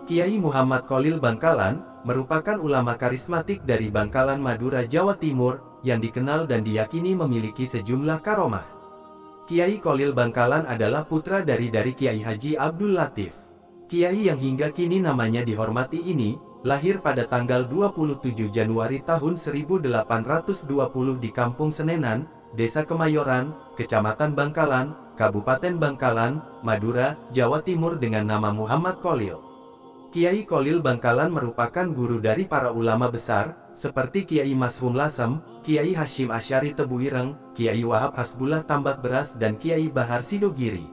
Kiai Muhammad Kholil Bangkalan, merupakan ulama karismatik dari Bangkalan, Madura, Jawa Timur, yang dikenal dan diyakini memiliki sejumlah karomah. Kiai Kholil Bangkalan adalah putra dari Kiai Haji Abdul Latif. Kiai yang hingga kini namanya dihormati ini, lahir pada tanggal 27 Januari tahun 1820 di Kampung Senenan, Desa Kemayoran, Kecamatan Bangkalan, Kabupaten Bangkalan, Madura, Jawa Timur dengan nama Muhammad Kholil. Kiai Kholil Bangkalan merupakan guru dari para ulama besar, seperti Kiai Mashum Lasem, Kiai Hashim Asy'ari Tebuireng, Kiai Wahab Hasbullah Tambak Beras dan Kiai Bahar Sidogiri.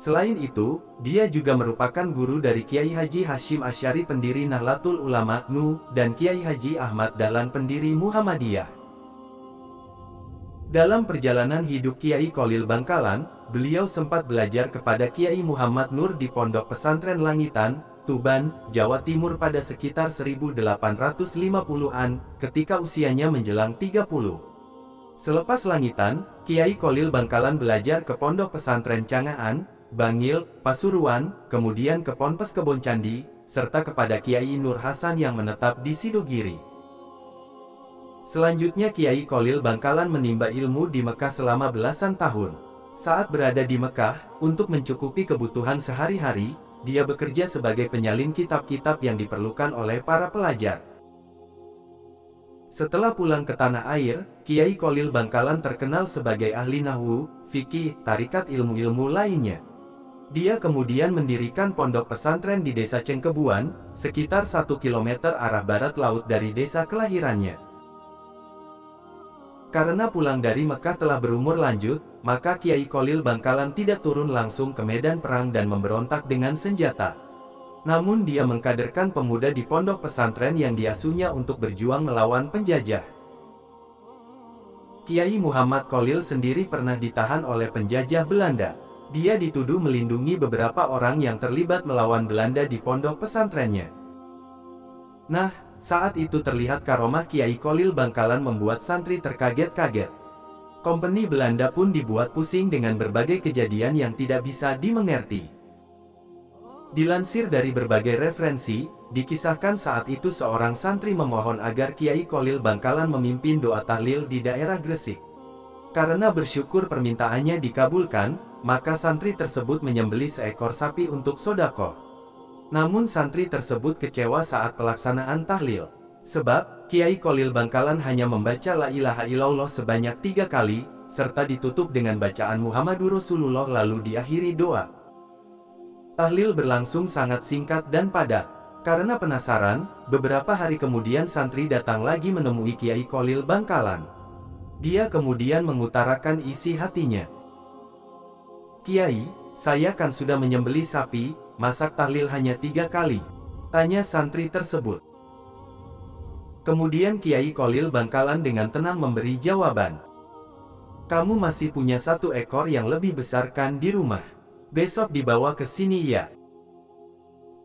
Selain itu, dia juga merupakan guru dari Kiai Haji Hashim Asy'ari pendiri Nahdlatul Ulama NU, dan Kiai Haji Ahmad Dahlan pendiri Muhammadiyah. Dalam perjalanan hidup Kiai Kholil Bangkalan, beliau sempat belajar kepada Kiai Muhammad Nur di Pondok Pesantren Langitan, Tuban, Jawa Timur pada sekitar 1850-an, ketika usianya menjelang 30. Selepas Langitan, Kiai Kholil Bangkalan belajar ke Pondok Pesantren Cangaan, Bangil, Pasuruan, kemudian ke Ponpes Kebon Candi, serta kepada Kiai Nur Hasan yang menetap di Sidogiri. Selanjutnya Kiai Kholil Bangkalan menimba ilmu di Mekah selama belasan tahun. Saat berada di Mekah, untuk mencukupi kebutuhan sehari-hari, dia bekerja sebagai penyalin kitab-kitab yang diperlukan oleh para pelajar. Setelah pulang ke tanah air, Kiai Kholil Bangkalan terkenal sebagai ahli nahwu, fikih, tarikat ilmu-ilmu lainnya. Dia kemudian mendirikan pondok pesantren di Desa Cengkebuan, sekitar 1 km arah barat laut dari desa kelahirannya. Karena pulang dari Mekah telah berumur lanjut, maka Kiai Kholil Bangkalan tidak turun langsung ke medan perang dan memberontak dengan senjata. Namun dia mengkaderkan pemuda di pondok pesantren yang diasuhnya untuk berjuang melawan penjajah. Kiai Muhammad Kholil sendiri pernah ditahan oleh penjajah Belanda. Dia dituduh melindungi beberapa orang yang terlibat melawan Belanda di pondok pesantrennya. Nah, saat itu terlihat karomah Kiai Kholil Bangkalan membuat santri terkaget-kaget. Kompeni Belanda pun dibuat pusing dengan berbagai kejadian yang tidak bisa dimengerti. Dilansir dari berbagai referensi, dikisahkan saat itu seorang santri memohon agar Kiai Kholil Bangkalan memimpin doa tahlil di daerah Gresik. Karena bersyukur permintaannya dikabulkan, maka santri tersebut menyembelih seekor sapi untuk sodaqoh. Namun santri tersebut kecewa saat pelaksanaan tahlil. Sebab, Kiai Kholil Bangkalan hanya membaca La ilaha illallah sebanyak 3 kali, serta ditutup dengan bacaan Muhammadur Rasulullah lalu diakhiri doa. Tahlil berlangsung sangat singkat dan padat. Karena penasaran, beberapa hari kemudian santri datang lagi menemui Kiai Kholil Bangkalan. Dia kemudian mengutarakan isi hatinya. "Kiai, saya kan sudah menyembelih sapi, masak tahlil hanya 3 kali?" tanya santri tersebut. Kemudian Kiai Kholil Bangkalan dengan tenang memberi jawaban. "Kamu masih punya 1 ekor yang lebih besar kan di rumah? Besok dibawa ke sini ya."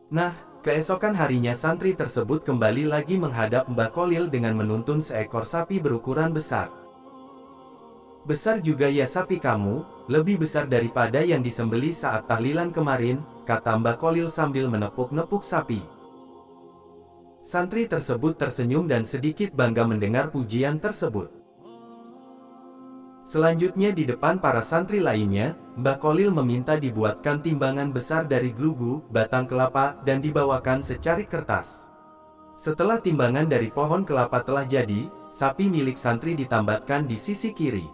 Nah, keesokan harinya santri tersebut kembali lagi menghadap Mbah Kholil dengan menuntun seekor sapi berukuran besar. "Besar juga ya sapi kamu, lebih besar daripada yang disembelih saat tahlilan kemarin," kata Mbah Kholil sambil menepuk-nepuk sapi. Santri tersebut tersenyum dan sedikit bangga mendengar pujian tersebut. Selanjutnya di depan para santri lainnya, Mbah Kholil meminta dibuatkan timbangan besar dari glugu, batang kelapa, dan dibawakan secarik kertas. Setelah timbangan dari pohon kelapa telah jadi, sapi milik santri ditambatkan di sisi kiri.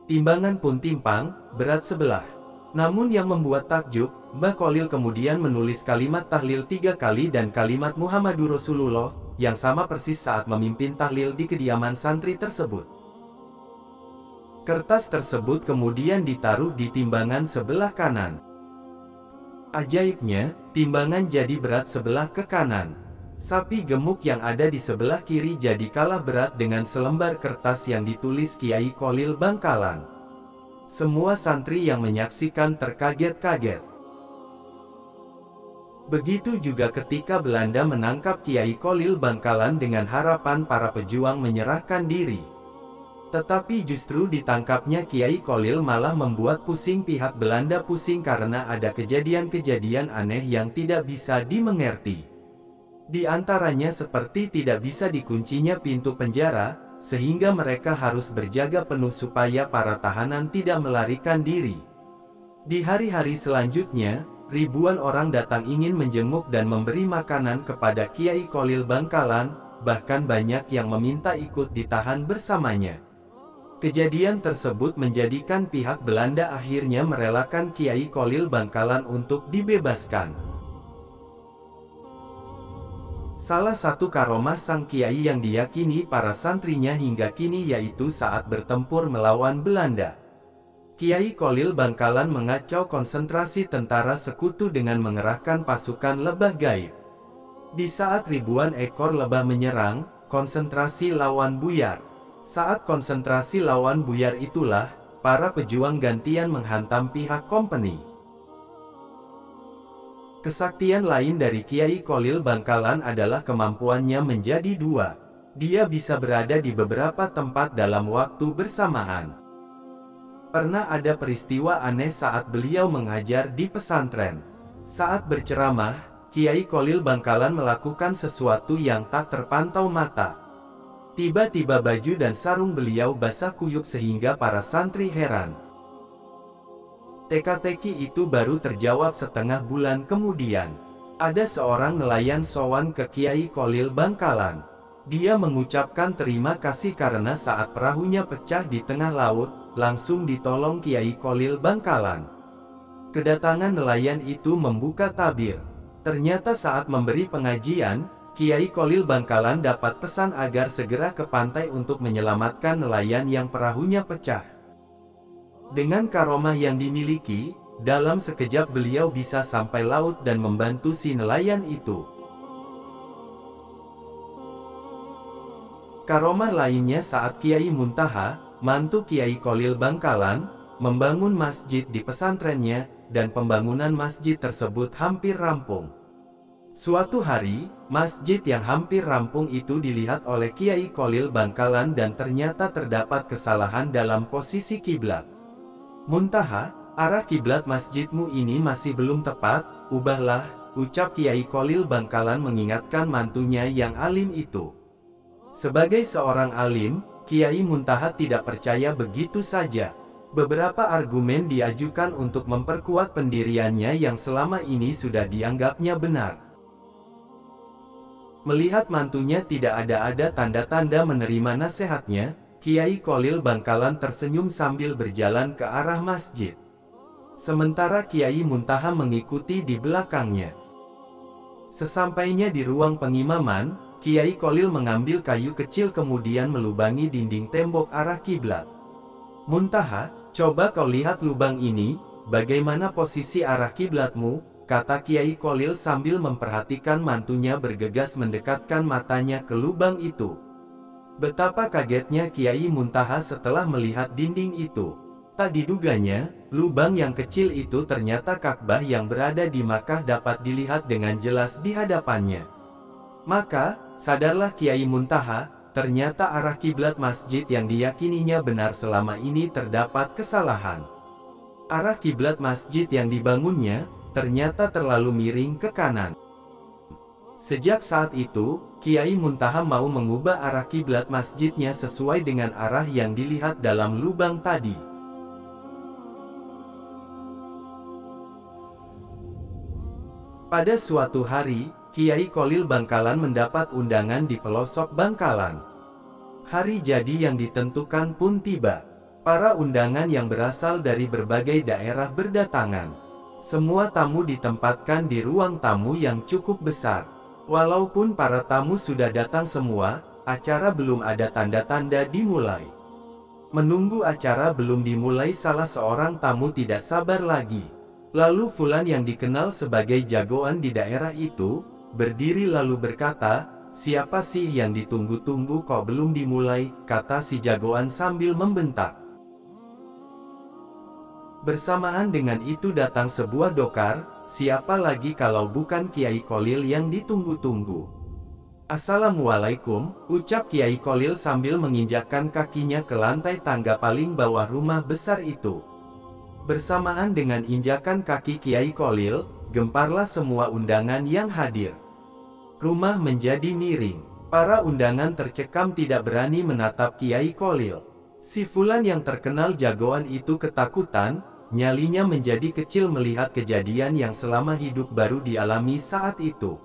Timbangan pun timpang, berat sebelah. Namun yang membuat takjub, Mbah Kholil kemudian menulis kalimat tahlil 3 kali dan kalimat Muhammadur Rasulullah, yang sama persis saat memimpin tahlil di kediaman santri tersebut. Kertas tersebut kemudian ditaruh di timbangan sebelah kanan. Ajaibnya, timbangan jadi berat sebelah ke kanan. Sapi gemuk yang ada di sebelah kiri jadi kalah berat dengan selembar kertas yang ditulis Kiai Kholil Bangkalan. Semua santri yang menyaksikan terkaget-kaget. Begitu juga ketika Belanda menangkap Kiai Kholil Bangkalan dengan harapan para pejuang menyerahkan diri. Tetapi justru ditangkapnya Kiai Kholil malah membuat pusing pihak Belanda pusing karena ada kejadian-kejadian aneh yang tidak bisa dimengerti. Di antaranya seperti tidak bisa dikuncinya pintu penjara, sehingga mereka harus berjaga penuh supaya para tahanan tidak melarikan diri. Di hari-hari selanjutnya, ribuan orang datang ingin menjenguk dan memberi makanan kepada Kiai Kholil Bangkalan, bahkan banyak yang meminta ikut ditahan bersamanya. Kejadian tersebut menjadikan pihak Belanda akhirnya merelakan Kiai Kholil Bangkalan untuk dibebaskan. Salah satu karomah sang kiai yang diyakini para santrinya hingga kini yaitu saat bertempur melawan Belanda. Kiai Kholil Bangkalan mengacau konsentrasi tentara sekutu dengan mengerahkan pasukan lebah gaib. Di saat ribuan ekor lebah menyerang, konsentrasi lawan buyar. Saat konsentrasi lawan buyar itulah, para pejuang gantian menghantam pihak kompeni. Kesaktian lain dari Kiai Kholil Bangkalan adalah kemampuannya menjadi dua. Dia bisa berada di beberapa tempat dalam waktu bersamaan. Pernah ada peristiwa aneh saat beliau mengajar di pesantren. Saat berceramah, Kiai Kholil Bangkalan melakukan sesuatu yang tak terpantau mata. Tiba-tiba baju dan sarung beliau basah kuyup sehingga para santri heran. Teka-teki itu baru terjawab setengah bulan kemudian. Ada seorang nelayan sowan ke Kiai Kholil Bangkalan. Dia mengucapkan terima kasih karena saat perahunya pecah di tengah laut, langsung ditolong Kiai Kholil Bangkalan. Kedatangan nelayan itu membuka tabir. Ternyata saat memberi pengajian, Kiai Kholil Bangkalan dapat pesan agar segera ke pantai untuk menyelamatkan nelayan yang perahunya pecah. Dengan karomah yang dimiliki, dalam sekejap beliau bisa sampai laut dan membantu si nelayan itu. Karomah lainnya saat Kiai Muntaha, mantu Kiai Kholil Bangkalan, membangun masjid di pesantrennya, dan pembangunan masjid tersebut hampir rampung. Suatu hari, masjid yang hampir rampung itu dilihat oleh Kiai Kholil Bangkalan dan ternyata terdapat kesalahan dalam posisi kiblat. Muntaha, arah kiblat masjidmu ini masih belum tepat, ubahlah, ucap Kiai Kholil Bangkalan mengingatkan mantunya yang alim itu. Sebagai seorang alim, Kiai Muntaha tidak percaya begitu saja. Beberapa argumen diajukan untuk memperkuat pendiriannya yang selama ini sudah dianggapnya benar. Melihat mantunya tidak ada tanda-tanda menerima nasihatnya, Kiai Kholil Bangkalan tersenyum sambil berjalan ke arah masjid. Sementara Kiai Muntaha mengikuti di belakangnya. Sesampainya di ruang pengimaman, Kiai Kholil mengambil kayu kecil kemudian melubangi dinding tembok arah kiblat. Muntaha, coba kau lihat lubang ini, bagaimana posisi arah kiblatmu, kata Kiai Kholil sambil memperhatikan mantunya bergegas mendekatkan matanya ke lubang itu. Betapa kagetnya Kiai Muntaha setelah melihat dinding itu. Tak diduganya, lubang yang kecil itu ternyata Ka'bah yang berada di Makkah dapat dilihat dengan jelas di hadapannya. Maka, sadarlah Kiai Muntaha, ternyata arah kiblat masjid yang diyakininya benar selama ini terdapat kesalahan. Arah kiblat masjid yang dibangunnya ternyata terlalu miring ke kanan. Sejak saat itu, Kiai Muntaha mau mengubah arah kiblat masjidnya sesuai dengan arah yang dilihat dalam lubang tadi. Pada suatu hari, Kiai Kholil Bangkalan mendapat undangan di pelosok Bangkalan. Hari jadi yang ditentukan pun tiba. Para undangan yang berasal dari berbagai daerah berdatangan. Semua tamu ditempatkan di ruang tamu yang cukup besar. Walaupun para tamu sudah datang semua, acara belum ada tanda-tanda dimulai. Menunggu acara belum dimulai, salah seorang tamu tidak sabar lagi. Lalu Fulan yang dikenal sebagai jagoan di daerah itu, berdiri lalu berkata, "Siapa sih yang ditunggu-tunggu kok belum dimulai?" kata si jagoan sambil membentak. Bersamaan dengan itu datang sebuah dokar, siapa lagi kalau bukan Kiai Kholil yang ditunggu-tunggu. "Assalamualaikum," ucap Kiai Kholil sambil menginjakkan kakinya ke lantai tangga paling bawah rumah besar itu. Bersamaan dengan injakan kaki Kiai Kholil, gemparlah semua undangan yang hadir. Rumah menjadi miring. Para undangan tercekam tidak berani menatap Kiai Kholil. Si Fulan yang terkenal jagoan itu ketakutan, nyalinya menjadi kecil melihat kejadian yang selama hidup baru dialami saat itu.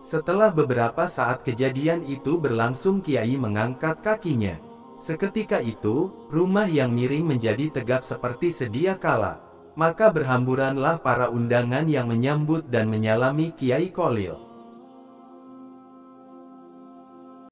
Setelah beberapa saat kejadian itu berlangsung, Kiai mengangkat kakinya. Seketika itu, rumah yang miring menjadi tegak seperti sedia kala. Maka berhamburanlah para undangan yang menyambut dan menyalami Kiai Kholil.